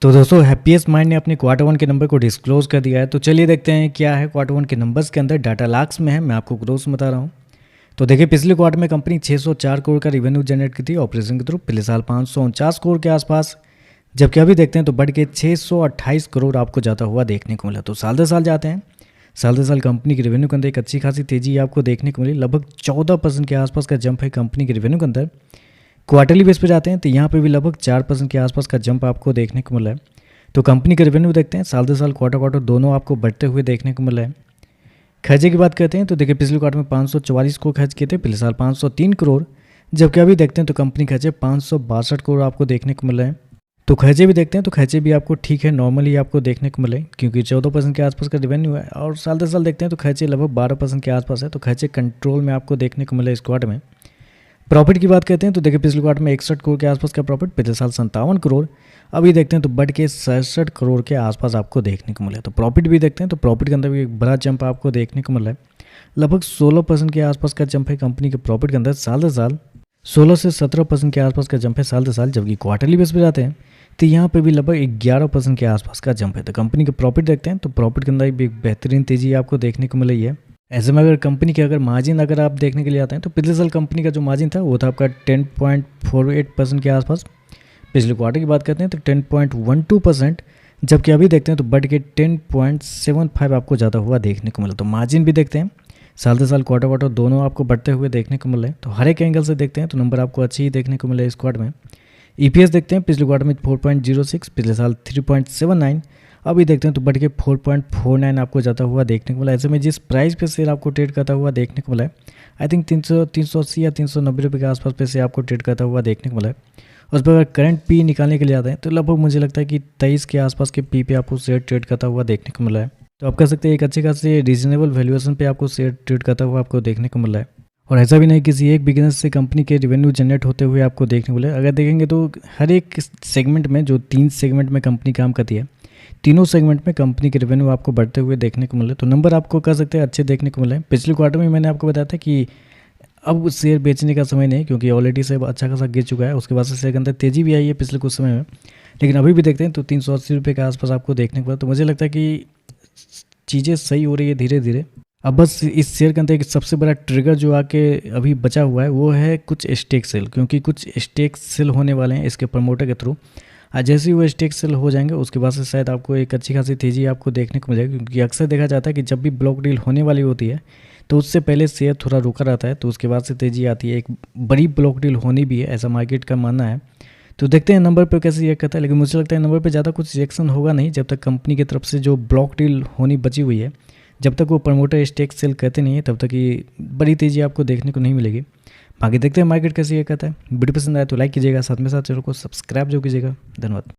तो दोस्तों happiest mind ने अपने क्वार्टर वन के नंबर को डिस्क्लोज कर दिया है। तो चलिए देखते हैं क्या है क्वार्टर वन के नंबर्स के अंदर। डाटा लाख्स में है, मैं आपको ग्रोथ बता रहा हूँ। तो देखिए पिछले क्वार्टर में कंपनी 604 करोड़ का रेवेन्यू जनरेट की थी ऑपरेशन के थ्रू, पिछले साल 549 करोड़ के आसपास, जबकि अभी देखते हैं तो बढ़ के 628 करोड़ आपको जाता हुआ देखने को मिला। तो साल दर साल जाते हैं, साल दर साल कंपनी के रेवेन्यू के अंदर एक अच्छी खासी तेजी आपको देखने को मिली। लगभग 14% के आसपास का जंप है कंपनी के रेवेन्यू के अंदर। क्वार्टरली बेस पे जाते हैं तो यहाँ पे भी लगभग 4% के आसपास का जंप आपको देखने को मिला है। तो कंपनी का रेवेन्यू देखते हैं, साल दर साल क्वार्टर क्वार्टर दोनों आपको बढ़ते हुए देखने को मिला है। खर्चे की बात करते हैं तो देखिए पिछले क्वार्टर में 544 करोड़ खर्च किए थे, पिछले साल 503 करोड़, जबकि अभी देखते हैं तो कंपनी खर्चे 562 करोड़ आपको देखने को मिला है। तो खर्चे भी देखते हैं तो खर्चे भी आपको ठीक है, नॉर्मली आपको देखने को मिले, क्योंकि 14% के आसपास का रेवेन्यू है। और साल दर साल देखते हैं तो खर्चे लगभग 12% के आसपास है। तो खर्चे कंट्रोल में आपको देखने को मिले इस क्वार्टर में। प्रॉफिट की बात करते हैं तो देखिए पिछले क्वार्टर में 61 करोड़ के आसपास का प्रॉफिट, पिछले साल 57 करोड़, अभी देखते हैं तो बढ़ के 67 करोड़ के आसपास आपको देखने को मिला। तो प्रॉफिट भी देखते हैं तो प्रॉफिट के अंदर भी एक बड़ा जंप आपको देखने को मिला है। लगभग 16% के आसपास का जंप है कंपनी के प्रॉफिट के अंदर साल दर साल, 16 से 17% के आसपास का जंप है साल दर साल। जबकि क्वार्टरली बेस पे जाते हैं तो यहाँ पे भी लगभग 11% के आसपास का जंप है। तो कंपनी के प्रॉफिट देखते हैं तो प्रॉफिट के अंदर भी एक बेहतरीन तेजी आपको देखने को मिल रही है। ऐसे में अगर कंपनी के मार्जिन अगर आप देखने के लिए आते हैं तो पिछले साल कंपनी का जो मार्जिन था वो था आपका 10.48% के आसपास। पिछले क्वार्टर की बात करते हैं तो 10.12%, जबकि अभी देखते हैं तो बढ़ के 10.75 आपको ज़्यादा हुआ देखने को मिला। तो मार्जिन भी देखते हैं, साल दर साल क्वार्टर क्वार्टर दोनों आपको बढ़ते हुए देखने को मिले। तो हर एक एंगल से देखते हैं तो नंबर आपको अच्छी ही देखने को मिले इस क्वार्टर में। ईपीएस देखते हैं पिछले क्वार्टर में 4.06, पिछले साल 3.79, अभी देखते हैं तो बढ़ के 4.49 आपको जाता हुआ देखने को मिला। ऐसे में जिस प्राइस पे शेयर आपको ट्रेड करता हुआ देखने को मिला है, आई थिंक 380 या 390 रुपये के आसपास पे से आपको ट्रेड करता हुआ देखने को मिला है। उस पर अगर करंट पी निकालने के लिए आते हैं तो लगभग मुझे लगता है कि 23 के आसपास के पी पे आपको शेयर ट्रेड करता हुआ देखने को मिला है। तो आप कह सकते हैं एक अच्छे खासे रीजनेबल वैल्यूएशन पे आपको शेयर ट्रेड करता हुआ आपको देखने को मिला है। और ऐसा भी नहीं किसी एक बिजनेस से कंपनी के रेवेन्यू जनरेट होते हुए आपको देखने को मिला है। अगर देखेंगे तो हर एक सेगमेंट में, जो 3 सेगमेंट में कंपनी काम करती है, तीनों सेगमेंट में कंपनी के रेवेन्यू आपको बढ़ते हुए देखने को मिले। तो नंबर आपको कह सकते हैं अच्छे देखने को मिले। पिछले क्वार्टर में मैंने आपको बताया था कि अब शेयर बेचने का समय नहीं, क्योंकि ऑलरेडी से अच्छा खासा गिर चुका है। उसके बाद से शेयर के अंदर तेज़ी भी आई है पिछले कुछ समय में, लेकिन अभी भी देखते हैं तो 380 रुपये के आसपास आपको देखने को मिला। तो मुझे लगता है कि चीज़ें सही हो रही है धीरे धीरे। अब बस इस शेयर के अंदर एक सबसे बड़ा ट्रिगर जो आके अभी बचा हुआ है वो है कुछ स्टेक सेल, क्योंकि कुछ स्टेक सेल होने वाले हैं इसके प्रमोटर के थ्रू। आज जैसे ही वो स्टेक सेल हो जाएंगे उसके बाद से शायद आपको एक अच्छी खासी तेज़ी आपको देखने को मिलेगी, क्योंकि अक्सर देखा जाता है कि जब भी ब्लॉक डील होने वाली होती है तो उससे पहले शेयर थोड़ा रुका रहता है, तो उसके बाद से तेज़ी आती है। एक बड़ी ब्लॉक डील होनी भी है, ऐसा मार्केट का मानना है। तो देखते हैं नंबर पर कैसे रिएक्ट करता है, लेकिन मुझे लगता है नंबर पर ज़्यादा कुछ रिएक्शन होगा नहीं जब तक कंपनी की तरफ से जो ब्लॉक डील होनी बची हुई है, जब तक वो प्रमोटर स्टेक सेल करते नहीं है तब तक ये बड़ी तेज़ी आपको देखने को नहीं मिलेगी। बाकी देखते हैं मार्केट कैसे ये कहता है। वीडियो पसंद आए तो लाइक कीजिएगा, साथ में साथ चैनल को सब्सक्राइब जो कीजिएगा। धन्यवाद।